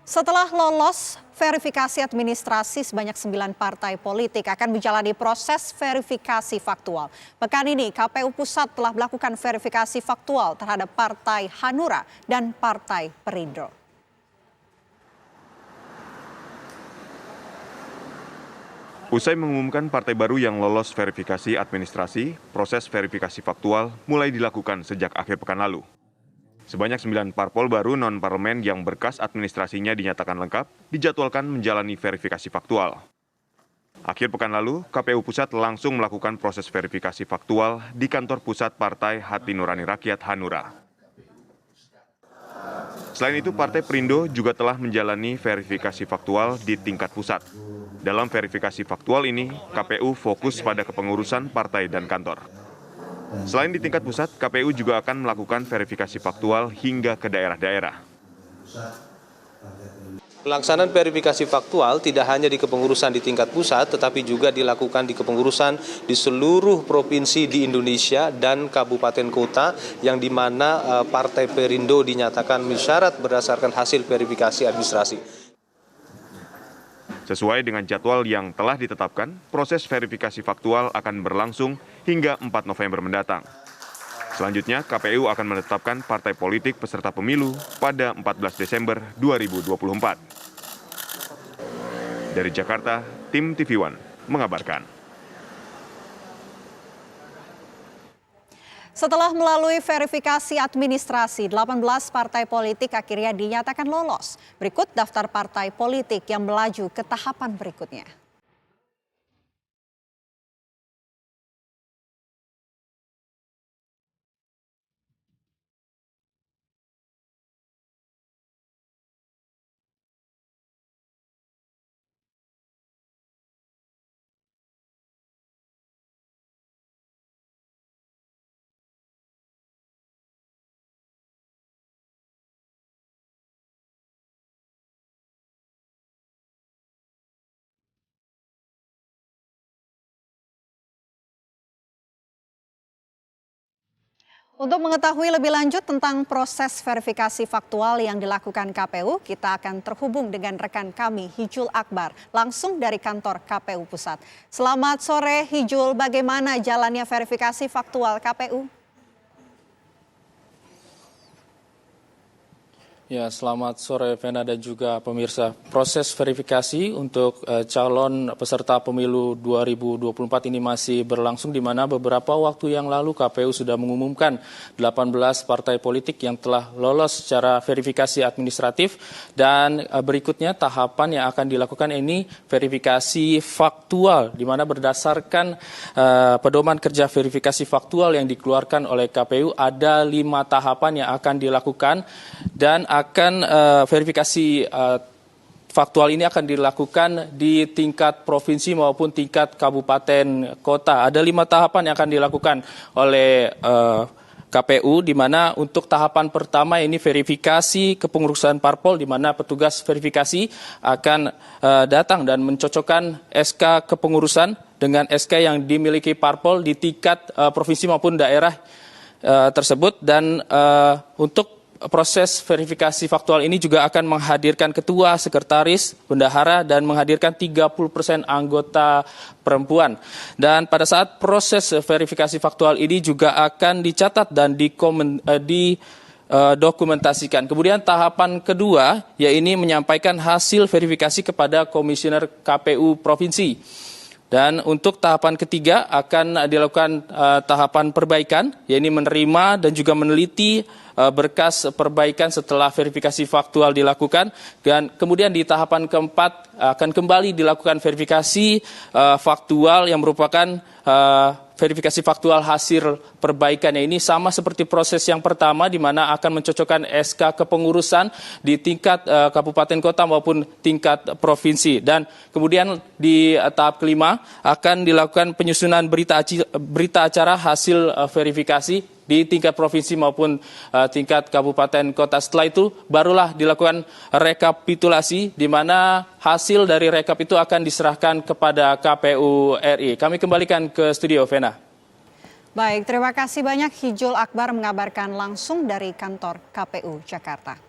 Setelah lolos verifikasi administrasi, sebanyak 9 partai politik akan menjalani proses verifikasi faktual. Pekan ini KPU Pusat telah melakukan verifikasi faktual terhadap Partai Hanura dan Partai Perindo. Usai mengumumkan partai baru yang lolos verifikasi administrasi, proses verifikasi faktual mulai dilakukan sejak akhir pekan lalu. Sebanyak 9 parpol baru non-parlemen yang berkas administrasinya dinyatakan lengkap, dijadwalkan menjalani verifikasi faktual. Akhir pekan lalu, KPU Pusat langsung melakukan proses verifikasi faktual di kantor pusat Partai Hati Nurani Rakyat Hanura. Selain itu, Partai Perindo juga telah menjalani verifikasi faktual di tingkat pusat. Dalam verifikasi faktual ini, KPU fokus pada kepengurusan partai dan kantor. Selain di tingkat pusat, KPU juga akan melakukan verifikasi faktual hingga ke daerah-daerah. Pelaksanaan verifikasi faktual tidak hanya di kepengurusan di tingkat pusat, tetapi juga dilakukan di kepengurusan di seluruh provinsi di Indonesia dan kabupaten kota, yang di mana Partai Perindo dinyatakan mensyarat berdasarkan hasil verifikasi administrasi. Sesuai dengan jadwal yang telah ditetapkan, proses verifikasi faktual akan berlangsung hingga 4 November mendatang. Selanjutnya, KPU akan menetapkan partai politik peserta pemilu pada 14 Desember 2024. Dari Jakarta, tim TV One mengabarkan. Setelah melalui verifikasi administrasi, 18 partai politik akhirnya dinyatakan lolos. Berikut daftar partai politik yang melaju ke tahapan berikutnya. Untuk mengetahui lebih lanjut tentang proses verifikasi faktual yang dilakukan KPU, kita akan terhubung dengan rekan kami Hijul Akbar langsung dari kantor KPU Pusat. Selamat sore Hijul, bagaimana jalannya verifikasi faktual KPU? Ya, selamat sore Vena dan juga pemirsa. Proses verifikasi untuk calon peserta pemilu 2024 ini masih berlangsung, di mana beberapa waktu yang lalu KPU sudah mengumumkan 18 partai politik yang telah lolos secara verifikasi administratif, dan berikutnya tahapan yang akan dilakukan ini verifikasi faktual, di mana berdasarkan pedoman kerja verifikasi faktual yang dikeluarkan oleh KPU ada 5 tahapan yang akan dilakukan, dan akan verifikasi faktual ini akan dilakukan di tingkat provinsi maupun tingkat kabupaten kota. Ada 5 tahapan yang akan dilakukan oleh KPU, di mana untuk tahapan pertama ini verifikasi kepengurusan parpol, di mana petugas verifikasi akan datang dan mencocokkan SK kepengurusan dengan SK yang dimiliki parpol di tingkat provinsi maupun daerah tersebut. Dan untuk proses verifikasi faktual ini juga akan menghadirkan ketua, sekretaris, bendahara, dan menghadirkan 30% anggota perempuan. Dan pada saat proses verifikasi faktual ini juga akan dicatat dan dokumentasikan. Kemudian tahapan kedua, yaitu menyampaikan hasil verifikasi kepada Komisioner KPU Provinsi. Dan untuk tahapan ketiga akan dilakukan tahapan perbaikan, yaitu menerima dan juga meneliti berkas perbaikan setelah verifikasi faktual dilakukan. Dan kemudian di tahapan keempat akan kembali dilakukan verifikasi faktual yang merupakan verifikasi faktual hasil perbaikannya. Ini sama seperti proses yang pertama, di mana akan mencocokkan SK kepengurusan di tingkat kabupaten kota maupun tingkat provinsi. Dan kemudian di tahap kelima akan dilakukan penyusunan berita acara hasil verifikasi di tingkat provinsi maupun tingkat kabupaten kota. Setelah itu barulah dilakukan rekapitulasi, di mana hasil dari rekap itu akan diserahkan kepada KPU RI. Kami kembalikan ke studio, Vena. Baik, terima kasih banyak Hijul Akbar mengabarkan langsung dari kantor KPU Jakarta.